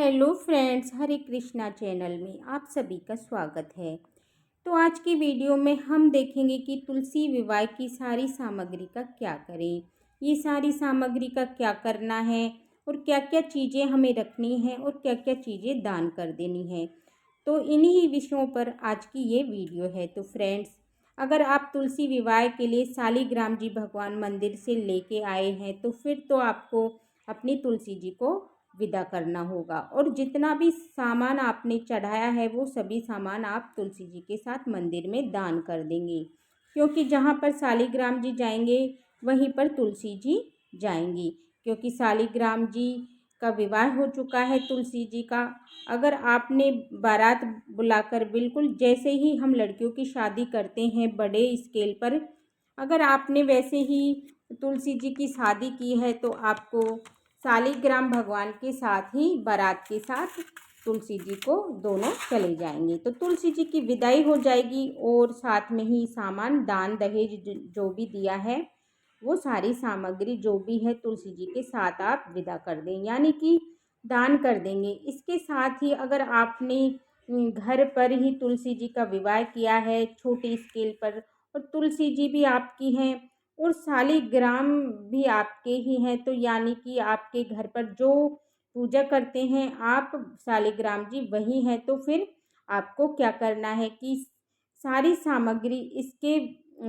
Hello friends, हरे Krishna channel में आप सभी का स्वागत है। तो आज की वीडियो में हम देखेंगे कि तुलसी विवाह की सारी सामग्री का क्या करें, ये सारी सामग्री का क्या करना है और क्या क्या चीज़ें हमें रखनी है और क्या क्या चीज़ें दान कर देनी है। तो इन्हीं विषयों पर आज की ये वीडियो है। तो फ्रेंड्स, अगर आप तुलसी विवाह के लिए शालिग्राम जी भगवान मंदिर से लेके आए हैं तो फिर तो आपको अपनी तुलसी जी को विदा करना होगा और जितना भी सामान आपने चढ़ाया है वो सभी सामान आप तुलसी जी के साथ मंदिर में दान कर देंगे, क्योंकि जहाँ पर शालिग्राम जी जाएंगे वहीं पर तुलसी जी जाएंगी। क्योंकि शालिग्राम जी का विवाह हो चुका है तुलसी जी का। अगर आपने बारात बुलाकर, बिल्कुल जैसे ही हम लड़कियों की शादी करते हैं बड़े स्केल पर, अगर आपने वैसे ही तुलसी जी की शादी की है तो आपको शालिग्राम भगवान के साथ ही बारात के साथ तुलसी जी को दोनों चले जाएंगे। तो तुलसी जी की विदाई हो जाएगी और साथ में ही सामान, दान दहेज जो भी दिया है वो सारी सामग्री जो भी है तुलसी जी के साथ आप विदा कर दें, यानी कि दान कर देंगे। इसके साथ ही अगर आपने घर पर ही तुलसी जी का विवाह किया है छोटी स्केल पर, और तुलसी जी भी आपकी हैं और शालिग्राम भी आपके ही हैं, तो यानी कि आपके घर पर जो पूजा करते हैं आप शालिग्राम जी वही हैं, तो फिर आपको क्या करना है कि सारी सामग्री, इसके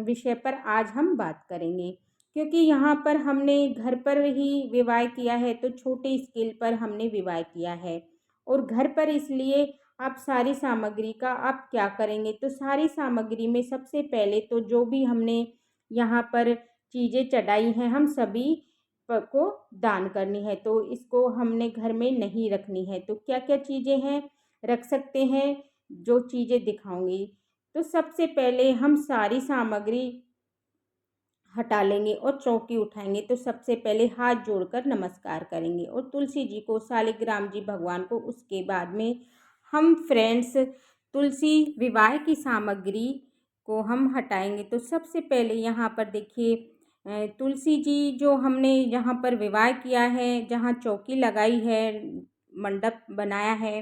विषय पर आज हम बात करेंगे। क्योंकि यहाँ पर हमने घर पर ही विवाह किया है तो छोटे स्केल पर हमने विवाह किया है और घर पर, इसलिए आप सारी सामग्री का आप क्या करेंगे। तो सारी सामग्री में सबसे पहले तो जो भी हमने यहाँ पर चीज़ें चढ़ाई हैं हम सभी को दान करनी है, तो इसको हमने घर में नहीं रखनी है। तो क्या क्या चीज़ें हैं रख सकते हैं, जो चीज़ें दिखाऊंगी। तो सबसे पहले हम सारी सामग्री हटा लेंगे और चौकी उठाएंगे। तो सबसे पहले हाथ जोड़कर नमस्कार करेंगे और तुलसी जी को, शालिग्राम जी भगवान को, उसके बाद में हम फ्रेंड्स तुलसी विवाह की सामग्री को हम हटाएंगे। तो सबसे पहले यहाँ पर देखिए, तुलसी जी जो हमने यहाँ पर विवाह किया है, जहाँ चौकी लगाई है, मंडप बनाया है,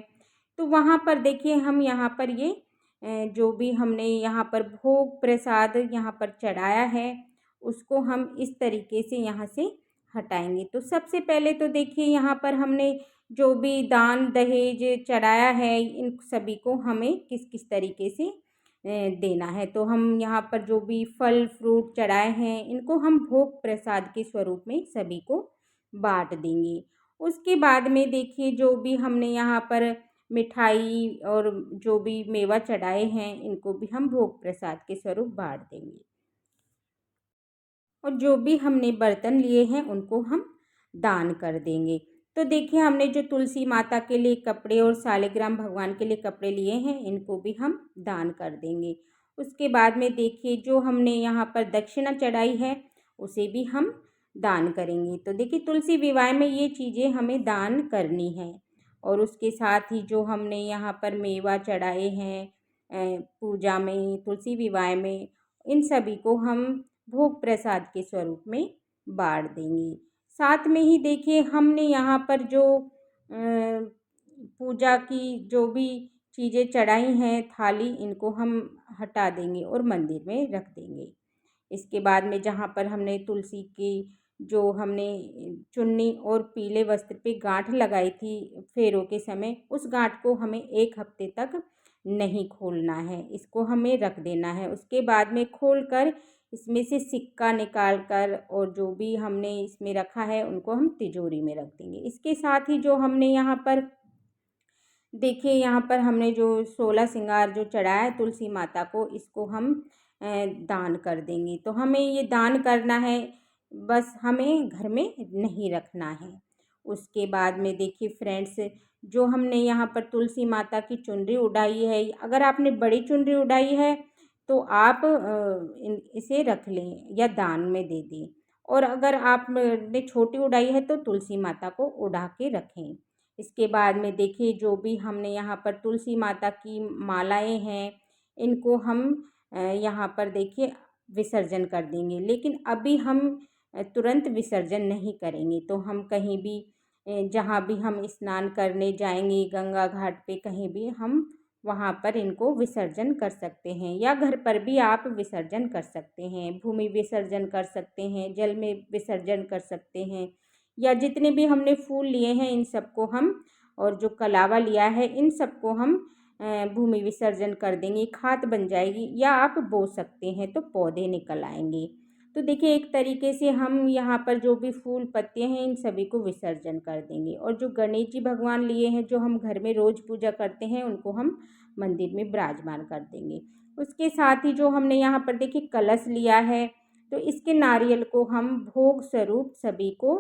तो वहाँ पर देखिए हम यहाँ पर ये जो भी हमने यहाँ पर भोग प्रसाद यहाँ पर चढ़ाया है उसको हम इस तरीके से यहाँ से हटाएंगे। तो सबसे पहले तो देखिए यहाँ पर हमने जो भी दान दहेज चढ़ाया है इन सभी को हमें किस किस तरीके से देना है। तो हम यहाँ पर जो भी फल फ्रूट चढ़ाए हैं इनको हम भोग प्रसाद के स्वरूप में सभी को बांट देंगे। उसके बाद में देखिए जो भी हमने यहाँ पर मिठाई और जो भी मेवा चढ़ाए हैं इनको भी हम भोग प्रसाद के स्वरूप बांट देंगे और जो भी हमने बर्तन लिए हैं उनको हम दान कर देंगे। तो देखिए हमने जो तुलसी माता के लिए कपड़े और शालिग्राम भगवान के लिए कपड़े लिए हैं इनको भी हम दान कर देंगे। उसके बाद में देखिए जो हमने यहाँ पर दक्षिणा चढ़ाई है उसे भी हम दान करेंगे। तो देखिए तुलसी विवाह में ये चीज़ें हमें दान करनी है। और उसके साथ ही जो हमने यहाँ पर मेवा चढ़ाए हैं पूजा में, तुलसी विवाह में, इन सभी को हम भोग प्रसाद के स्वरूप में बांट देंगे। साथ में ही देखिए हमने यहाँ पर जो पूजा की जो भी चीज़ें चढ़ाई हैं थाली, इनको हम हटा देंगे और मंदिर में रख देंगे। इसके बाद में जहाँ पर हमने तुलसी की जो हमने चुन्नी और पीले वस्त्र पे गांठ लगाई थी फेरों के समय, उस गांठ को हमें 1 हफ्ते तक नहीं खोलना है, इसको हमें रख देना है। उसके बाद में खोलकर इसमें से सिक्का निकाल कर और जो भी हमने इसमें रखा है उनको हम तिजोरी में रख देंगे। इसके साथ ही जो हमने यहाँ पर देखिए, यहाँ पर हमने जो 16 श्रृंगार जो चढ़ाया है तुलसी माता को, इसको हम दान कर देंगे। तो हमें ये दान करना है, बस हमें घर में नहीं रखना है। उसके बाद में देखिए फ्रेंड्स, जो हमने यहाँ पर तुलसी माता की चुनरी उड़ाई है, अगर आपने बड़ी चुनरी उड़ाई है तो आप इसे रख लें या दान में दे दें, और अगर आपने छोटी उड़ाई है तो तुलसी माता को उड़ा के रखें। इसके बाद में देखिए जो भी हमने यहाँ पर तुलसी माता की मालाएं हैं इनको हम यहाँ पर देखिए विसर्जन कर देंगे। लेकिन अभी हम तुरंत विसर्जन नहीं करेंगे, तो हम कहीं भी जहाँ भी हम स्नान करने जाएंगे, गंगा घाट पे कहीं भी, हम वहाँ पर इनको विसर्जन कर सकते हैं, या घर पर भी आप विसर्जन कर सकते हैं। भूमि विसर्जन कर सकते हैं, जल में विसर्जन कर सकते हैं, या जितने भी हमने फूल लिए हैं इन सबको हम, और जो कलावा लिया है इन सबको हम भूमि विसर्जन कर देंगे। खाद बन जाएगी, या आप बो सकते हैं तो पौधे निकल आएंगे। तो देखिए, एक तरीके से हम यहाँ पर जो भी फूल पत्ते हैं इन सभी को विसर्जन कर देंगे। और जो गणेश जी भगवान लिए हैं, जो हम घर में रोज़ पूजा करते हैं, उनको हम मंदिर में विराजमान कर देंगे। उसके साथ ही जो हमने यहाँ पर देखिए कलश लिया है, तो इसके नारियल को हम भोग स्वरूप सभी को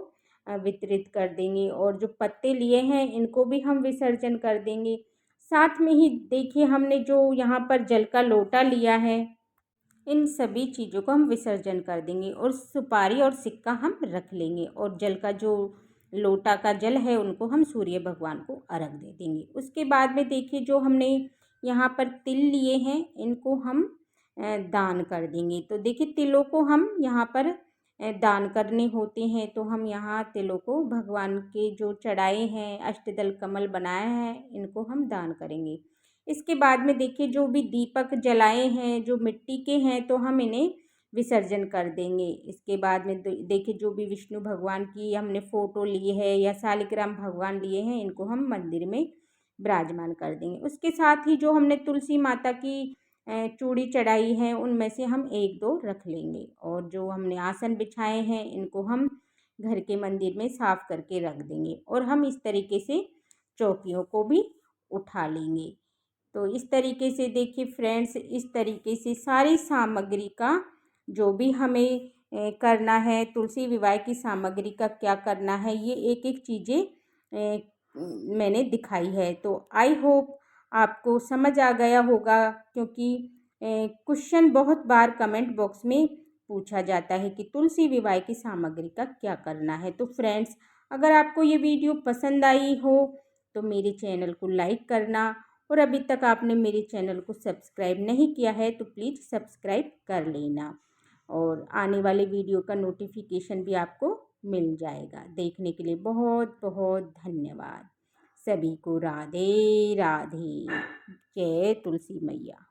वितरित कर देंगे। और जो पत्ते लिए हैं इनको भी हम विसर्जन कर देंगे। साथ में ही देखिए, हमने जो यहाँ पर जल का लोटा लिया है, इन सभी चीज़ों को हम विसर्जन कर देंगे। और सुपारी और सिक्का हम रख लेंगे, और जल का जो लोटा का जल है उनको हम सूर्य भगवान को अर्घ दे देंगे। उसके बाद में देखिए, जो हमने यहाँ पर तिल लिए हैं इनको हम दान कर देंगे। तो देखिए, तिलों को हम यहाँ पर दान करने होते हैं, तो हम यहाँ तिलों को भगवान के जो चढ़ाए हैं, अष्टदल कमल बनाया है, इनको हम दान करेंगे। इसके बाद में देखिए, जो भी दीपक जलाए हैं जो मिट्टी के हैं, तो हम इन्हें विसर्जन कर देंगे। इसके बाद में देखिए, जो भी विष्णु भगवान की हमने फ़ोटो ली है या शालिग्राम भगवान लिए हैं, इनको हम मंदिर में विराजमान कर देंगे। उसके साथ ही जो हमने तुलसी माता की चूड़ी चढ़ाई है, उनमें से हम 1-2 रख लेंगे। और जो हमने आसन बिछाए हैं इनको हम घर के मंदिर में साफ़ करके रख देंगे। और हम इस तरीके से चौकियों को भी उठा लेंगे। तो इस तरीके से देखिए फ्रेंड्स, इस तरीके से सारी सामग्री का जो भी हमें करना है, तुलसी विवाह की सामग्री का क्या करना है, ये एक-एक चीज़ें मैंने दिखाई है। तो आई होप आपको समझ आ गया होगा, क्योंकि क्वेश्चन बहुत बार कमेंट बॉक्स में पूछा जाता है कि तुलसी विवाह की सामग्री का क्या करना है। तो फ्रेंड्स, अगर आपको ये वीडियो पसंद आई हो तो मेरे चैनल को लाइक करना, और अभी तक आपने मेरे चैनल को सब्सक्राइब नहीं किया है तो प्लीज़ सब्सक्राइब कर लेना, और आने वाले वीडियो का नोटिफिकेशन भी आपको मिल जाएगा। देखने के लिए बहुत बहुत धन्यवाद। सभी को राधे राधे। जय तुलसी मैया।